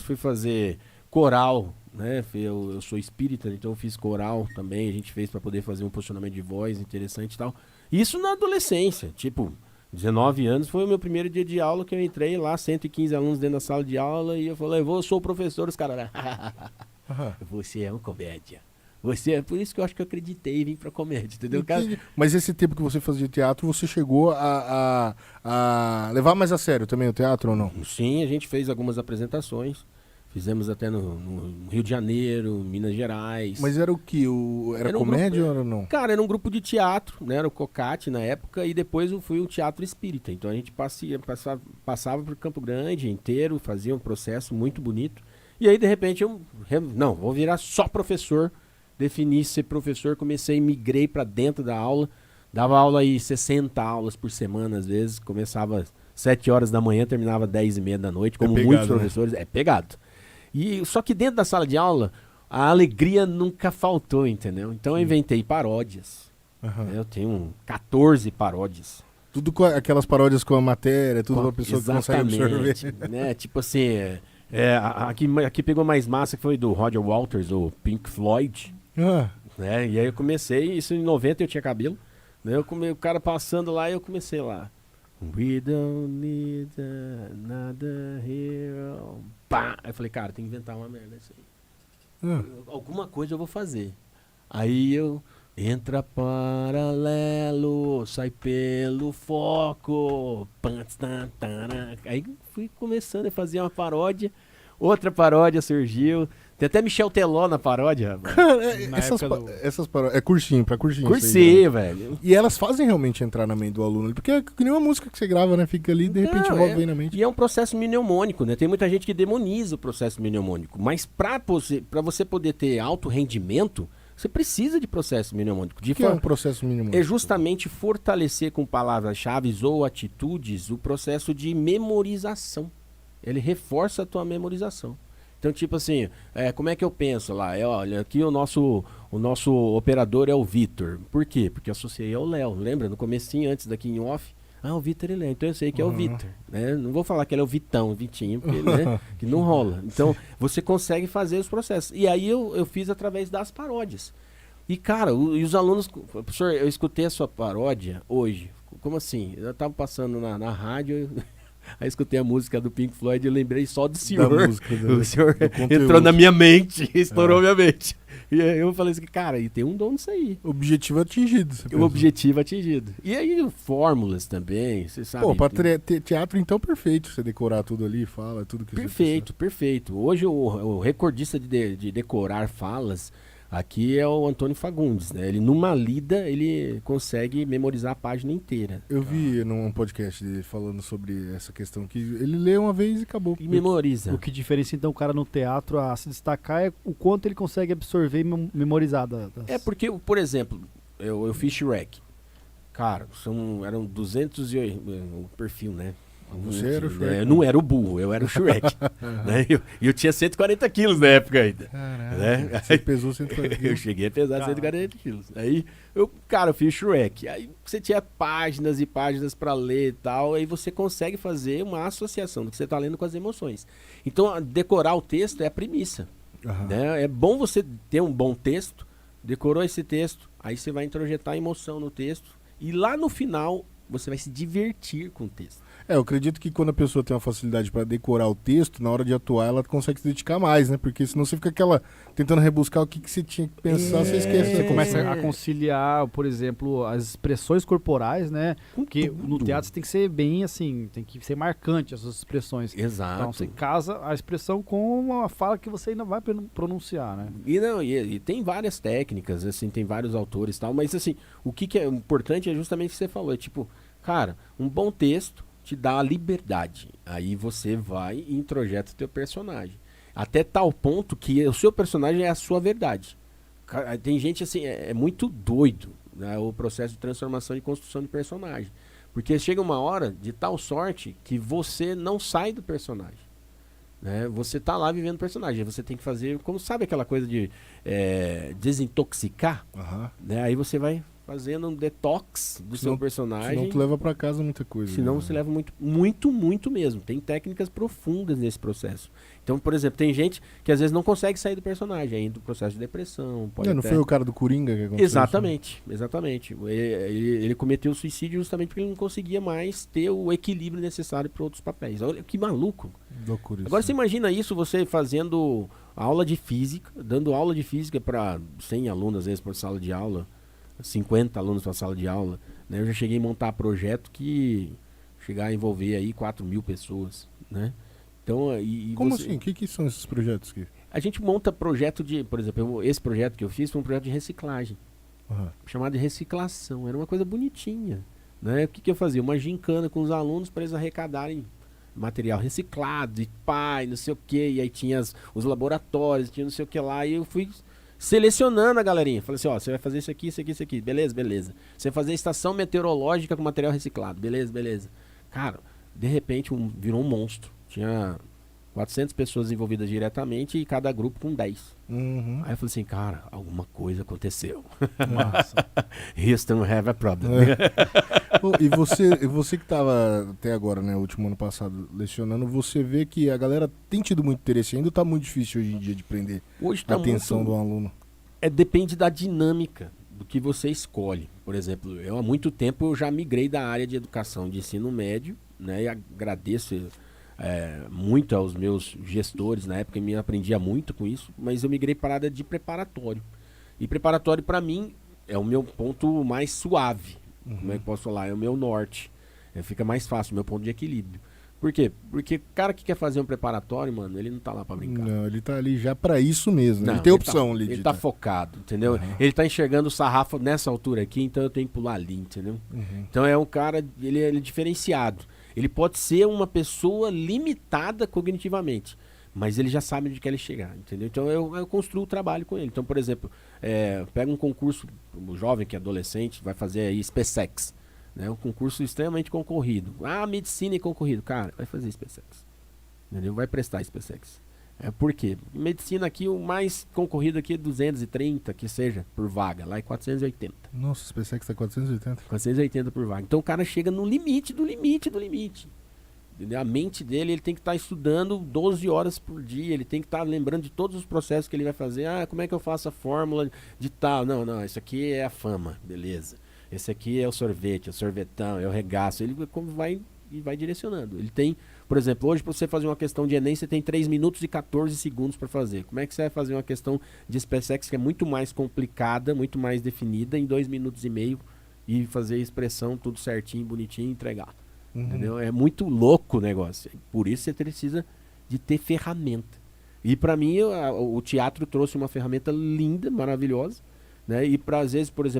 fui fazer coral, né? Eu sou espírita, então eu fiz coral também. A gente fez para poder fazer um posicionamento de voz interessante e tal. Isso na adolescência, tipo, 19 anos foi o meu primeiro dia de aula que eu entrei lá, 115 alunos dentro da sala de aula e eu falei, eu sou o professor, os caras, você é um comédia. Você é por isso que eu acho que eu acreditei e vim pra comédia, entendeu? Mas esse tempo que você fazia teatro, você chegou a levar mais a sério também o teatro ou não? Sim, a gente fez algumas apresentações. Fizemos até no Rio de Janeiro, Minas Gerais. Mas era o que? Era comédia ou era não? Cara, era um grupo de teatro, né? Era o Cocate na época, e depois eu fui o teatro espírita. Então a gente passava por Campo Grande inteiro, fazia um processo muito bonito. E aí, de repente, não, vou virar só professor. Defini ser professor, comecei, migrei para dentro da aula. Dava aula aí 60 aulas por semana, às vezes. Começava às 7 horas da manhã, terminava 10h30 da noite, como pegado, muitos professores. Né? É pegado. Só que dentro da sala de aula, a alegria nunca faltou, entendeu? Então eu inventei paródias. Uhum. Eu tenho 14 paródias. Tudo com aquelas paródias com a matéria, tudo com a pessoa que consegue absorver. Né? Tipo assim, aqui pegou mais massa que foi do Roger Waters, o Pink Floyd. Né? E aí eu comecei, isso em 90 eu tinha cabelo. Né? O cara passando lá e eu comecei lá. We don't need another hero. Pá! Aí eu falei, cara, tem que inventar uma merda isso aí. Alguma coisa eu vou fazer. Aí eu... Entra paralelo, sai pelo foco. Aí fui começando a fazer uma paródia. Outra paródia surgiu. Tem até Michel Teló na paródia. Cara, essas paródias. É cursinho, pra cursinho. Cursinho, velho. E elas fazem realmente entrar na mente do aluno. Porque é que nem uma música que você grava, né? Fica ali e de repente logo vem na mente. E é um processo mnemônico, né? Tem muita gente que demoniza o processo mnemônico. Mas pra você poder ter alto rendimento, você precisa de processo mnemônico. O que é um processo mnemônico? É justamente fortalecer com palavras-chave ou atitudes o processo de memorização. Ele reforça a tua memorização. Então, tipo assim, como é que eu penso lá? Olha, aqui o nosso operador é o Vitor. Por quê? Porque eu associei ao Léo. Lembra? No comecinho, antes daqui em off. O Vitor e Léo. Então eu sei que é o Vitor. Né? Não vou falar que ele é o Vitão, o Vitinho, porque, né? Que não rola. Então, você consegue fazer os processos. E aí eu fiz através das paródias. E, cara, e os alunos... Professor, eu escutei a sua paródia hoje. Como assim? Eu tava passando na rádio... Aí escutei a música do Pink Floyd e eu lembrei só do senhor. O senhor entrou na minha mente, estourou minha mente. E aí eu falei assim, cara, e tem um dom nisso aí. Objetivo atingido. O objetivo atingido. E aí fórmulas também, você sabe. Pô, pra teatro então perfeito, você decorar tudo ali, fala, tudo que perfeito, perfeito. Hoje o recordista de decorar falas aqui é o Antônio Fagundes, né? Ele numa lida, ele consegue memorizar a página inteira. Eu vi num podcast dele falando sobre essa questão, que ele lê uma vez e acabou. E memoriza. O que diferencia então o cara no teatro a se destacar é o quanto ele consegue absorver e memorizar. É porque, por exemplo, eu fiz Shrek. Cara, eram 208, o perfil, né? Você era o Shrek. Eu não era o burro, eu era o Shrek. Né? Eu tinha 140 quilos na época ainda. Caraca, né? Você pesou 140 quilos. Eu cheguei a pesar 140 quilos. Aí, eu fiz Shrek. Aí você tinha páginas e páginas pra ler e tal, aí você consegue fazer uma associação do que você tá lendo com as emoções. Então, decorar o texto é a premissa. Né? É bom você ter um bom texto, decorou esse texto, aí você vai introjetar emoção no texto, e lá no final, você vai se divertir com o texto. Eu acredito que quando a pessoa tem uma facilidade para decorar o texto, na hora de atuar ela consegue se dedicar mais, né? Porque senão você fica tentando rebuscar o que você tinha que pensar, você esquece. Você começa a conciliar, por exemplo, as expressões corporais, né? Porque no teatro você tem que ser bem assim, tem que ser marcante as suas expressões. Exato. Então você casa a expressão com uma fala que você ainda vai pronunciar, né? E tem várias técnicas, assim, tem vários autores e tal, mas assim, o que é importante é justamente o que você falou, é tipo, cara, um bom texto te dá a liberdade. Aí você vai e introjeta o teu personagem. Até tal ponto que o seu personagem é a sua verdade. Tem gente assim, é muito doido, né, o processo de transformação e construção de personagem. Porque chega uma hora de tal sorte que você não sai do personagem. Né? Você tá lá vivendo o personagem. Você tem que fazer, como sabe aquela coisa de desintoxicar? Né? Aí você vai fazendo um detox do seu personagem. Senão tu leva pra casa muita coisa. Senão né? você leva muito mesmo. Tem técnicas profundas nesse processo. Então, por exemplo, tem gente que às vezes não consegue sair do personagem, ainda do processo de depressão. Pode Não até... foi o cara do Coringa que aconteceu? Exatamente. Ele cometeu suicídio justamente porque ele não conseguia mais ter o equilíbrio necessário para outros papéis. Olha que maluco. Loucura isso. Agora você imagina isso, você fazendo aula de física, dando aula de física para 100 alunos, às vezes, por sala de aula, 50 alunos para sala de aula. Né? Eu já cheguei a montar projeto que chegar a envolver aí 4.000 pessoas, né? Então, Como assim? O que são esses projetos aqui? A gente monta projeto de, por exemplo, esse projeto que eu fiz foi um projeto de reciclagem, chamado de reciclação. Era uma coisa bonitinha, né? O que eu fazia? Uma gincana com os alunos para eles arrecadarem material reciclado e pai, não sei o que, e aí tinha os laboratórios, tinha não sei o que lá, e eu fui selecionando a galerinha. Falei assim, ó, você vai fazer isso aqui, beleza. Você vai fazer estação meteorológica com material reciclado, beleza. Cara, de repente virou um monstro. Tinha 400 pessoas envolvidas diretamente e cada grupo com 10. Uhum. Aí eu falei assim, cara, alguma coisa aconteceu. Massa. Houston have a problem. Pô, e você que estava até agora, né, o último ano passado, lecionando, você vê que a galera tem tido muito interesse, ainda tá muito difícil hoje em dia de prender Hoje a tá atenção muito... do aluno. Depende da dinâmica do que você escolhe. Por exemplo, eu há muito tempo eu já migrei da área de educação de ensino médio, né, e agradeço muito aos meus gestores, na época eu aprendia muito com isso, mas eu migrei para a área de preparatório. E preparatório para mim é o meu ponto mais suave, como é que posso falar? É o meu norte. Fica mais fácil, meu ponto de equilíbrio. Por quê? Porque o cara que quer fazer um preparatório, mano, ele não tá lá pra brincar. Não, ele tá ali já pra isso mesmo. Não, ele tem opção ali. Ele tá focado, entendeu? Uhum. Ele tá enxergando o sarrafo nessa altura aqui, então eu tenho que pular ali, entendeu? Uhum. Então é um cara, ele é diferenciado. Ele pode ser uma pessoa limitada cognitivamente, mas ele já sabe onde quer ele chegar, entendeu? Então eu construo o trabalho com ele. Então, por exemplo, pega um concurso, um jovem que é adolescente, vai fazer aí SpaceX, né? Um concurso extremamente concorrido. Medicina é concorrido. Cara, vai fazer SpaceX, entendeu? Vai prestar SpaceX. Por quê? Medicina aqui, o mais concorrido aqui é 230, que seja, por vaga. Lá é 480. Nossa, o SpaceX tá 480. 480 por vaga. Então o cara chega no limite do limite. Entendeu? A mente dele, ele tem que estar estudando 12 horas por dia, ele tem que estar lembrando de todos os processos que ele vai fazer. Como é que eu faço a fórmula de tal? Não, isso aqui é a fama, beleza. Esse aqui é o sorvete, é o sorvetão, é o regaço. Ele vai direcionando. Ele tem, por exemplo, hoje para você fazer uma questão de Enem, você tem 3 minutos e 14 segundos para fazer. Como é que você vai fazer uma questão de SpaceX que é muito mais complicada, muito mais definida, em 2 minutos e meio e fazer a expressão tudo certinho, bonitinho e entregar? Uhum. Entendeu? É muito louco o negócio. Por isso você precisa de ter ferramenta. E para mim, o teatro trouxe uma ferramenta linda, maravilhosa, né? E para às vezes, por exemplo,